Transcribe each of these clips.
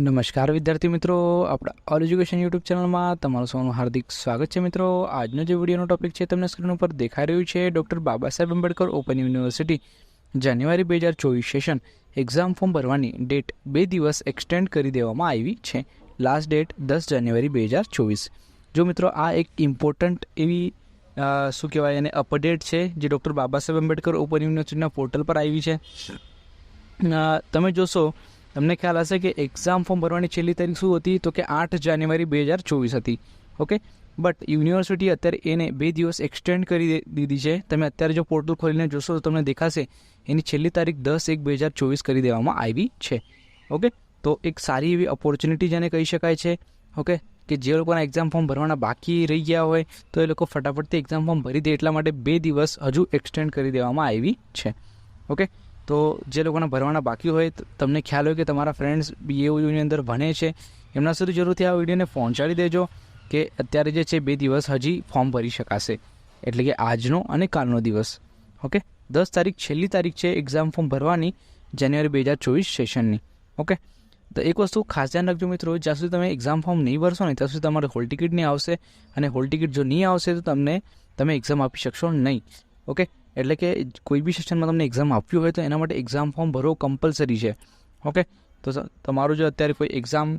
નમસ્કાર વિદ્યાર્થી મિત્રો, આપણા ઓલ એજ્યુકેશન યુટ્યુબ ચેનલમાં તમારું સૌનું હાર્દિક સ્વાગત છે. મિત્રો, આજનો જે વિડીયોનો ટોપિક છે તમને સ્ક્રીન ઉપર દેખાઈ રહ્યું છે. Doctor Baba Saheb Ambedkar open university જાન્યુઆરી 2024 સેશન એક્ઝામ ફોર્મ ભરવાની ડેટ 2 દિવસ એક્સટેન્ડ કરી દેવામાં આવી છે. લાસ્ટ ડેટ 10 જાન્યુઆરી 2024. જો મિત્રો, આ એક ઇમ્પોર્ટન્ટ એવી શું કહેવાય એને અપડેટ છે જે ડૉક્ટર બાબા સાહેબ આંબેડકર ઓપન યુનિવર્સિટીના પોર્ટલ પર આવી છે. તમે જોશો, તમને ખ્યાલ હશે કે એક્ઝામ ફોર્મ ભરવાની છેલ્લી તારીખ શું હતી, તો કે 8 જાન્યુઆરી 2024 હતી. ઓકે, બટ યુનિવર્સિટી અત્યારે એને 2 દિવસ એક્સટેન્ડ કરી દીધી છે. તમે અત્યારે જો પોર્ટલ ખોલીને જોશો તો તમને દેખાશે એની છેલ્લી તારીખ 10/1/2024 કરી દેવામાં આવી છે. ઓકે, તો એક સારી એવી ઓપોર્ચ્યુનિટી જેને કહી શકાય છે. ઓકે, કે જે લોકોના એક્ઝામ ફોર્મ ભરવાના બાકી રહી ગયા હોય તો એ લોકો ફટાફટથી એક્ઝામ ફોર્મ ભરી દે, એટલા માટે 2 દિવસ હજુ એક્સટેન્ડ કરી દેવામાં આવી છે. ઓકે, તો જે લોકોના ભરવાના બાકી હોય, તમને ખ્યાલ હોય કે તમારા ફ્રેન્ડ્સ BAUની અંદર ભણે છે, એમના સુધી જરૂરથી આ વિડીયોને પહોંચાડી દેજો કે અત્યારે જે છે 2 દિવસ હજી ફોર્મ ભરી શકાશે, એટલે કે આજનો અને કાલનો દિવસ. ઓકે, 10 તારીખ છેલ્લી તારીખ છે એક્ઝામ ફોર્મ ભરવાની જાન્યુઆરી 2024 સેશનની. ઓકે, તો એક વસ્તુ ખાસ ધ્યાન રાખજો મિત્રો, જ્યાં સુધી તમે એક્ઝામ ફોર્મ નહીં ભરશો ને ત્યાં સુધી તમારે હોલ ટિકિટ નહીં આવશે, અને હોલ ટિકિટ જો નહીં આવશે તો તમે એક્ઝામ આપી શકશો નહીં. ઓકે, એટલે કે કોઈ બી સેશનમાં તમને એક્ઝામ આપવી હોય તો એના માટે એક્ઝામ ફોર્મ ભરવો કમ્પલસરી છે. ઓકે, તો તમારું જો અત્યારે કોઈ એક્ઝામ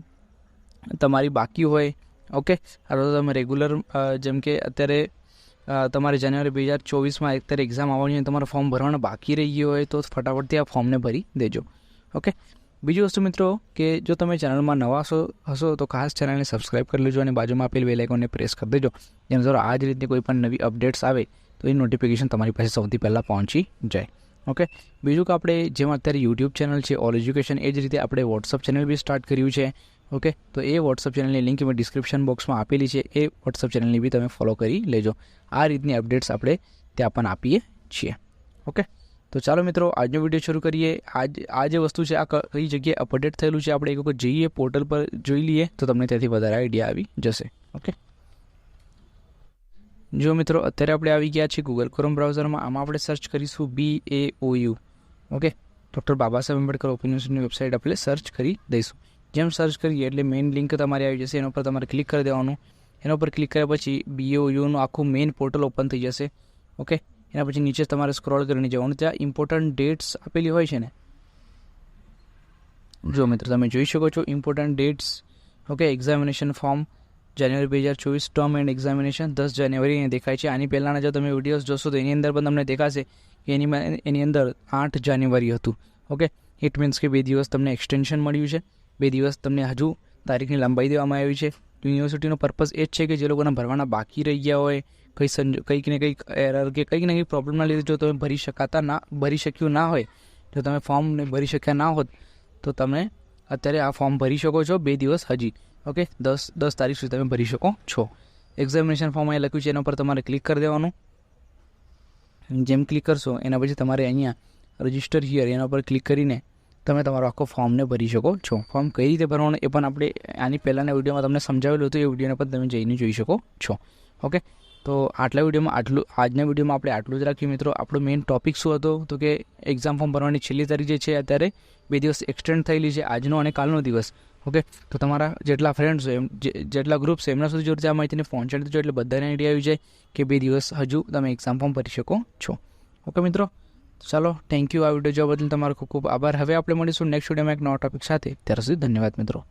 તમારી બાકી હોય, ઓકે, અથવા તો તમે રેગ્યુલર જેમ કે અત્યારે તમારે જાન્યુઆરી 2024માં અત્યારે એક્ઝામ આવવાની હોય, તમારું ફોર્મ ભરવાનું બાકી રહી ગયું હોય તો ફટાફટથી આ ફોર્મને ભરી દેજો. ઓકે, બીજી વસ્તુ મિત્રો, કે જો તમે ચેનલમાં નવા હશો તો ખાસ ચેનલને સબસ્ક્રાઈબ કરી લેજો અને બાજુમાં આપેલ બેલ આઇકોનને પ્રેસ કરી દેજો, જેના દ્વારા આ જ રીતની કોઈ પણ નવી અપડેટ્સ આવે તો એ નોટિફિકેશન તમારી પાસે સૌથી પહેલાં પહોંચી જાય. ઓકે, બીજું કે આપણે જેમ અત્યારે યુટ્યુબ ચેનલ છે ઓલ એજ્યુકેશન, એ જ રીતે આપણે વોટ્સઅપ ચેનલ બી સ્ટાર્ટ કર્યું છે. ઓકે, તો એ વોટ્સઅપ ચેનલની લિંક મેં ડિસ્ક્રિપ્શન બોક્સમાં આપેલી છે, એ વોટ્સઅપ ચેનલની બી તમે ફોલો કરી લેજો. આ રીતની અપડેટ્સ આપણે ત્યાં પણ આપીએ છીએ. ઓકે, તો ચાલો મિત્રો, આજનો વિડીયો શરૂ કરીએ. આ જે વસ્તુ છે આ કઈ જગ્યાએ અપડેટ થયેલું છે આપણે એક વખત જઈએ પોર્ટલ પર જોઈ લઈએ તો તમને ત્યાંથી વધારે આઈડિયા આવી જશે. ઓકે, જો મિત્રો, અત્યારે આપણે આવી ગયા છીએ ગૂગલ ક્રોમ બ્રાઉઝરમાં. આમાં આપણે સર્ચ કરીશું BAOU. Okay, doctor Baba Saheb Ambedkar open યુનિવર્સિટીની વેબસાઇટ આપણે સર્ચ કરી દઈશું. જેમ સર્ચ કરીએ એટલે મેઇન લિંક તમારી આવી જશે, એના પર તમારે ક્લિક કરી દેવાનું. એના ઉપર ક્લિક કર્યા પછી BAOUનું આખું મેઇન પોર્ટલ ઓપન થઈ જશે. ઓકે, એના પછી નીચે તમારે સ્ક્રોલ કરીને જવાનું, ત્યાં ઇમ્પોર્ટન્ટ ડેટ્સ આપેલી હોય છે ને, જો મિત્રો તમે જોઈ શકો છો important dates. Okay, examination form January 2024, term and examination 10 જાન્યુઆરી એને દેખાય છે. આની પહેલાંના જો તમે વિડીયોઝ જોશો તો એની અંદર પણ તમને દેખાશે કે એની અંદર 8 જાન્યુઆરી હતું. ઓકે, ઇટ મીન્સ કે 2 દિવસ તમને એક્સટેન્શન મળ્યું છે, 2 દિવસ તમને હજુ તારીખની લંબાઈ દેવામાં આવી છે. યુનિવર્સિટીનો પર્પઝ એ જ છે કે જે લોકોના ભરવાના બાકી રહી ગયા હોય, કંઈક ને કંઈક એરર કે કંઈક ને કંઈક પ્રોબ્લેમના લીધે જો તમે ભરી શક્યું ના હોય, જો તમે ફોર્મને ભરી શક્યા ના હોત તો તમે અત્યારે આ ફોર્મ ભરી શકો છો 2 દિવસ હજી. ઓકે, 10 તારીખ સુધી તમે ભરી શકો છો. એક્ઝામિનેશન ફોર્મ અહીંયા લખ્યું છે, એના પર તમારે ક્લિક કરી દેવાનું. જેમ ક્લિક કરશો એના પછી તમારે અહીંયા રજિસ્ટર હિયર એના પર ક્લિક કરીને તમે તમારો આખો ફોર્મને ભરી શકો છો. ફોર્મ કઈ રીતે ભરવાનું એ પણ આપણે આની પહેલાંના વિડીયોમાં તમને સમજાવેલું હતું, એ વિડીયોને પણ તમે જઈને જોઈ શકો છો. ઓકે, તો આજના વિડીયોમાં આપણે આટલું જ રાખ્યું મિત્રો. આપણો મેઇન ટોપિક શું હતો, તો કે એક્ઝામ ફોર્મ ભરવાની છેલ્લી તારીખ જે છે અત્યારે 2 દિવસ એક્સટેન્ડ થયેલી છે, આજનો અને કાલનો દિવસ. ઓકે, તો તમારા જેટલા ફ્રેન્ડ્સ હોય જેટલા ગ્રુપ્સ છે એમના સુધી જોડે આ માહિતીને પહોંચાડી દેજો, એટલે બધાને આઈડિયા આવી જાય કે 2 દિવસ હજુ તમે એક્ઝામ ફોર્મ ભરી શકો છો. ઓકે મિત્રો, ચાલો, થેન્ક યુ. આ વિડીયો જોવા બદલ તમારો ખૂબ ખૂબ આભાર. હવે આપણે મળીશું નેક્સ્ટ વિડીયોમાં એક નવા ટોપિક સાથે. ત્યાર સુધી ધન્યવાદ મિત્રો.